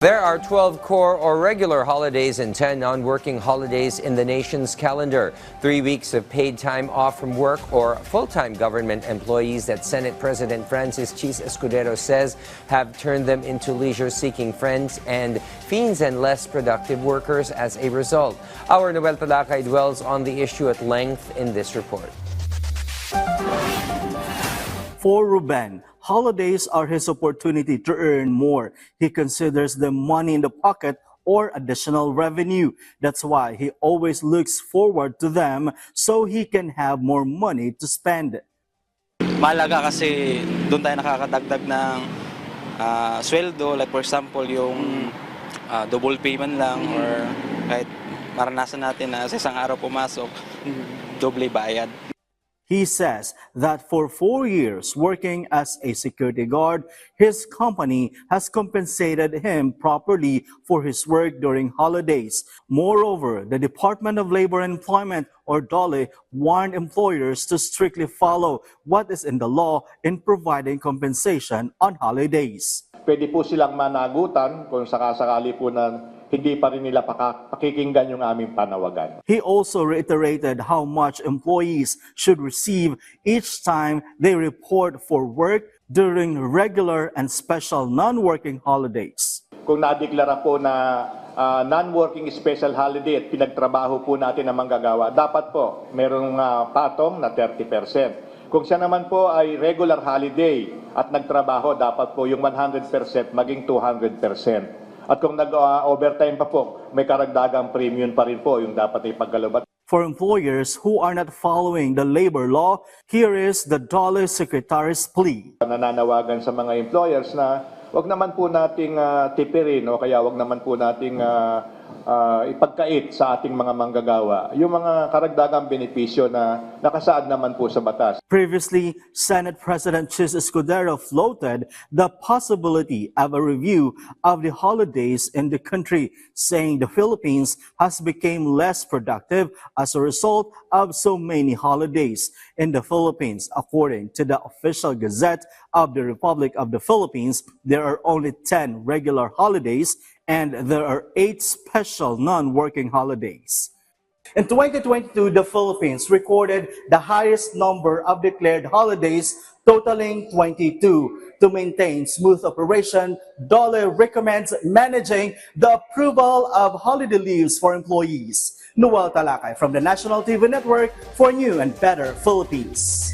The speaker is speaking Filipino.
There are 12 core or regular holidays and 10 non-working holidays in the nation's calendar. 3 weeks of paid time off from work or full-time government employees that Senate President Francis Chis Escudero says have turned them into leisure-seeking friends and fiends and less productive workers as a result. Our Noel Talakay dwells on the issue at length in this report. For Ruben, holidays are his opportunity to earn more. He considers them money in the pocket or additional revenue. That's why he always looks forward to them so he can have more money to spend. Mahalaga kasi doon tayo nakakadagdag ng sweldo, like for example yung double payment lang or kahit maranasan natin na sa isang araw pumasok, doble bayad. He says that for 4 years working as a security guard, his company has compensated him properly for his work during holidays. Moreover, the Department of Labor and Employment, or DOLE, warned employers to strictly follow what is in the law in providing compensation on holidays. Pwede po silang managutan kung sakasakali po na hindi pa rin nila pakikinggan yung aming panawagan. He also reiterated how much employees should receive each time they report for work during regular and special non-working holidays. Kung nadeklara po na non-working special holiday at pinagtrabaho po natin ang manggagawa, dapat po merong patong na 30%. Kung siya naman po ay regular holiday at nagtrabaho, dapat po yung 100% maging 200%. At kung nag-overtime pa po, may karagdagang premium pa rin po yung dapat ipagkaloob. For employers who are not following the labor law, here is the DOLE Secretary's plea. Nananawagan sa mga employers na wag naman po nating tipirin o kaya wag naman po nating ipagkait sa ating mga manggagawa yung mga karagdagang benepisyo na nakasaad naman po sa batas. Previously, Senate President Chis Escudero floated the possibility of a review of the holidays in the country, saying the Philippines has become less productive as a result of so many holidays. In the Philippines, according to the official Gazette of the Republic of the Philippines, there are only 10 regular holidays and there are 8 special non-working holidays. In 2022, the Philippines recorded the highest number of declared holidays, totaling 22. To maintain smooth operation, DOLE recommends managing the approval of holiday leaves for employees. Noel Talakay from the National TV Network for New and Better Philippines.